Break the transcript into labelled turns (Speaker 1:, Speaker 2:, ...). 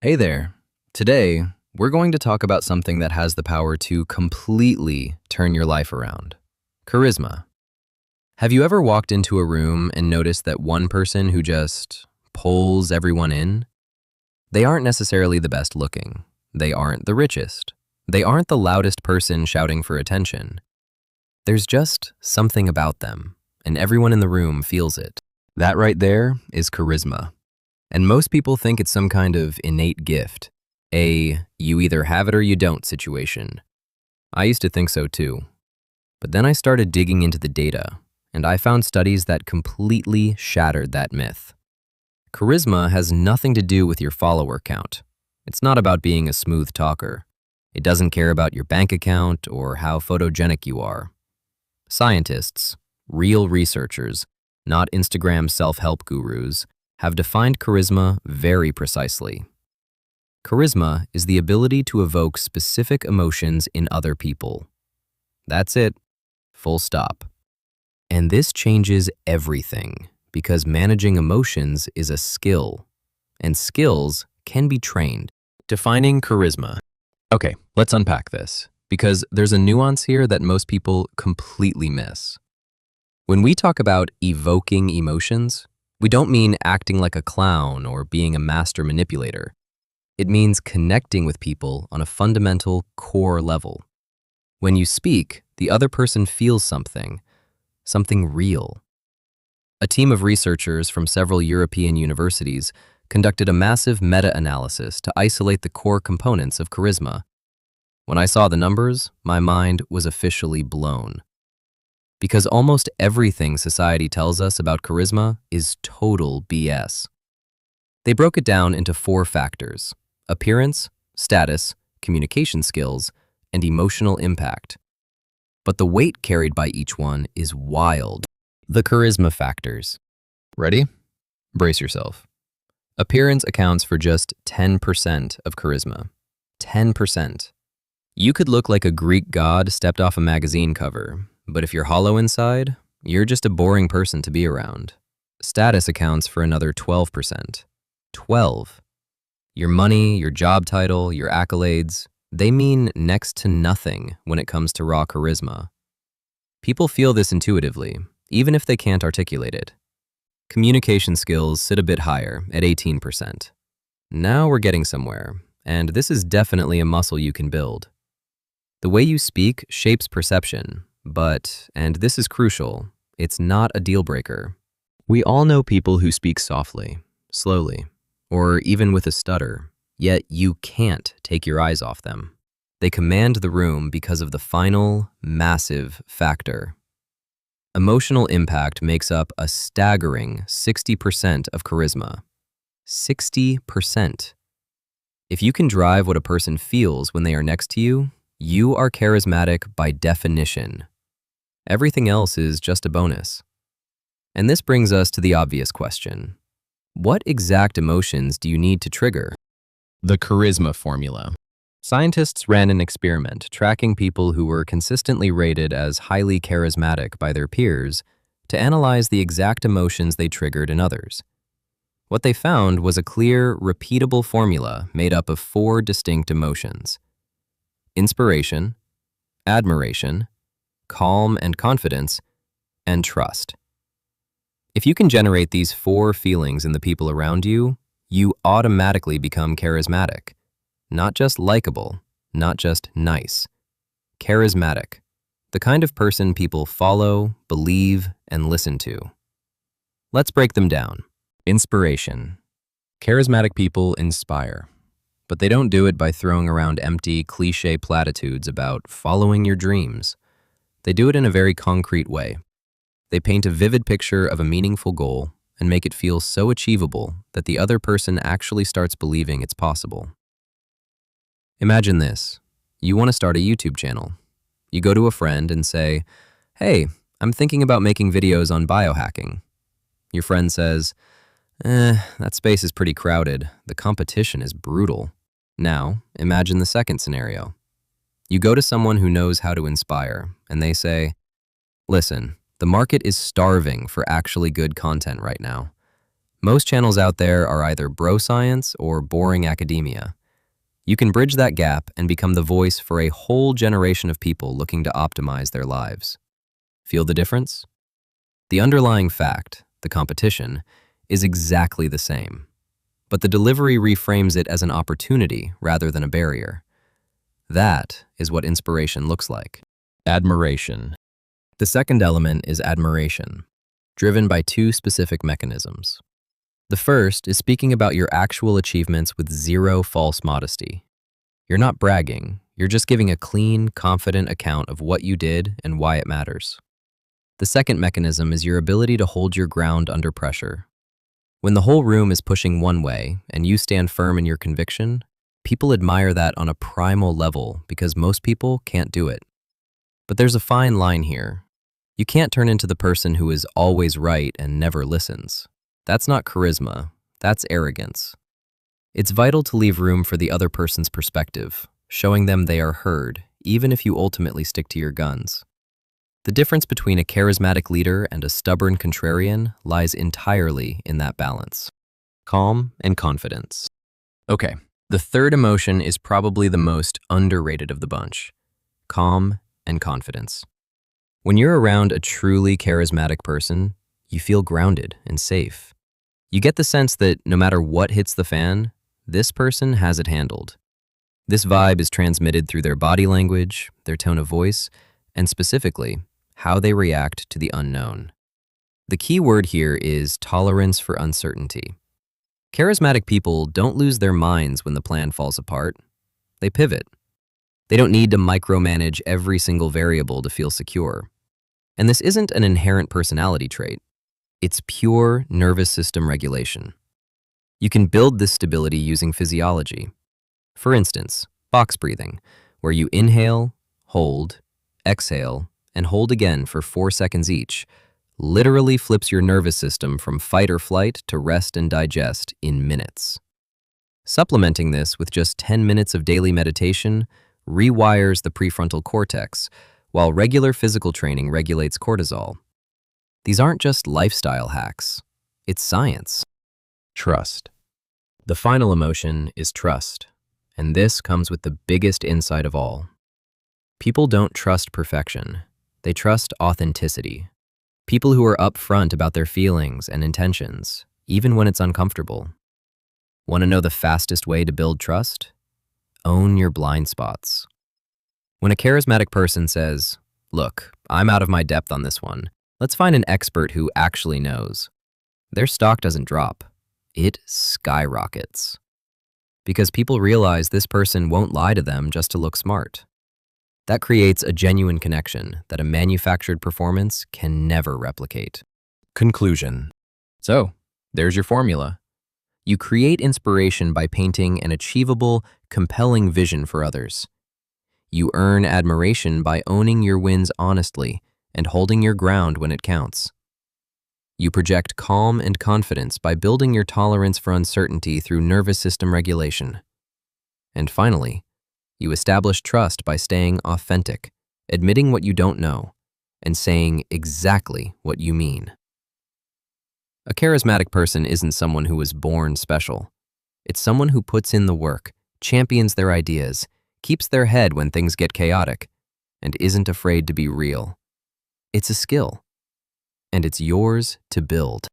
Speaker 1: Hey there. Today, we're going to talk about something that has the power to completely turn your life around. Charisma. Have you ever walked into a room and noticed that one person who just pulls everyone in? They aren't necessarily the best looking. They aren't the richest. They aren't the loudest person shouting for attention. There's just something about them, and everyone in the room feels it. That right there is charisma. And most people think it's some kind of innate gift, a you either have it or you don't situation. I used to think so too. But then I started digging into the data, and I found studies that completely shattered that myth. Charisma has nothing to do with your follower count. It's not about being a smooth talker. It doesn't care about your bank account or how photogenic you are. Scientists, real researchers, not Instagram self-help gurus, have defined charisma very precisely. Charisma is the ability to evoke specific emotions in other people. That's it. Full stop. And this changes everything because managing emotions is a skill, and skills can be trained. Defining charisma. Okay, let's unpack this because there's a nuance here that most people completely miss. When we talk about evoking emotions, we don't mean acting like a clown or being a master manipulator. It means connecting with people on a fundamental core level. When you speak, the other person feels something real. A team of researchers from several European universities conducted a massive meta-analysis to isolate the core components of charisma. When I saw the numbers, my mind was officially blown. Because almost everything society tells us about charisma is total BS. They broke it down into 4 factors: appearance, status, communication skills, and emotional impact. But the weight carried by each one is wild. The charisma factors. Ready? Brace yourself. Appearance accounts for just 10% of charisma. 10%. You could look like a Greek god stepped off a magazine cover, but if you're hollow inside, you're just a boring person to be around. Status accounts for another 12%. 12. Your money, your job title, your accolades, they mean next to nothing when it comes to raw charisma. People feel this intuitively, even if they can't articulate it. Communication skills sit a bit higher at 18%. Now we're getting somewhere, and this is definitely a muscle you can build. The way you speak shapes perception, but, and this is crucial, it's not a deal breaker. We all know people who speak softly, slowly, or even with a stutter, yet you can't take your eyes off them. They command the room because of the final, massive factor. Emotional impact makes up a staggering 60% of charisma. 60%. If you can drive what a person feels when they are next to you, you are charismatic by definition. Everything else is just a bonus. And this brings us to the obvious question. What exact emotions do you need to trigger? The charisma formula. Scientists ran an experiment tracking people who were consistently rated as highly charismatic by their peers to analyze the exact emotions they triggered in others. What they found was a clear, repeatable formula made up of 4 distinct emotions: inspiration, admiration, calm and confidence, and trust. If you can generate these 4 feelings in the people around you, you automatically become charismatic. Not just likable, not just nice. Charismatic. The kind of person people follow, believe, and listen to. Let's break them down. Inspiration. Charismatic people inspire, but they don't do it by throwing around empty, cliché platitudes about following your dreams. They do it in a very concrete way. They paint a vivid picture of a meaningful goal and make it feel so achievable that the other person actually starts believing it's possible. Imagine this. You want to start a YouTube channel. You go to a friend and say, "Hey, I'm thinking about making videos on biohacking." Your friend says, that space is pretty crowded. The competition is brutal. Now, imagine the second scenario. You go to someone who knows how to inspire, and they say, "Listen, the market is starving for actually good content right now. Most channels out there are either bro science or boring academia. You can bridge that gap and become the voice for a whole generation of people looking to optimize their lives. Feel the difference? The underlying fact, the competition, is exactly the same. But the delivery reframes it as an opportunity rather than a barrier. That is what inspiration looks like. Admiration. The second element is admiration, driven by two specific mechanisms. The first is speaking about your actual achievements with zero false modesty. You're not bragging, you're just giving a clean, confident account of what you did and why it matters. The second mechanism is your ability to hold your ground under pressure. When the whole room is pushing one way and you stand firm in your conviction, people admire that on a primal level because most people can't do it. But there's a fine line here. You can't turn into the person who is always right and never listens. That's not charisma, that's arrogance. It's vital to leave room for the other person's perspective, showing them they are heard, even if you ultimately stick to your guns. The difference between a charismatic leader and a stubborn contrarian lies entirely in that balance. Calm and confidence. Okay, the third emotion is probably the most underrated of the bunch. Calm and confidence. When you're around a truly charismatic person, you feel grounded and safe. You get the sense that no matter what hits the fan, this person has it handled. This vibe is transmitted through their body language, their tone of voice, and specifically, how they react to the unknown. The key word here is tolerance for uncertainty. Charismatic people don't lose their minds when the plan falls apart. They pivot. They don't need to micromanage every single variable to feel secure. And this isn't an inherent personality trait. It's pure nervous system regulation. You can build this stability using physiology. For instance, box breathing, where you inhale, hold, exhale, and hold again for 4 seconds each, literally flips your nervous system from fight or flight to rest and digest in minutes. Supplementing this with just 10 minutes of daily meditation rewires the prefrontal cortex, while regular physical training regulates cortisol. These aren't just lifestyle hacks, it's science. Trust. The final emotion is trust, and this comes with the biggest insight of all. People don't trust perfection, they trust authenticity. People who are upfront about their feelings and intentions, even when it's uncomfortable. Want to know the fastest way to build trust? Own your blind spots. When a charismatic person says, "Look, I'm out of my depth on this one. Let's find an expert who actually knows," their stock doesn't drop. It skyrockets. Because people realize this person won't lie to them just to look smart. That creates a genuine connection that a manufactured performance can never replicate. Conclusion. So, there's your formula. You create inspiration by painting an achievable, compelling vision for others. You earn admiration by owning your wins honestly and holding your ground when it counts. You project calm and confidence by building your tolerance for uncertainty through nervous system regulation. And finally, you establish trust by staying authentic, admitting what you don't know, and saying exactly what you mean. A charismatic person isn't someone who was born special. It's someone who puts in the work, champions their ideas, keeps their head when things get chaotic, and isn't afraid to be real. It's a skill, and it's yours to build.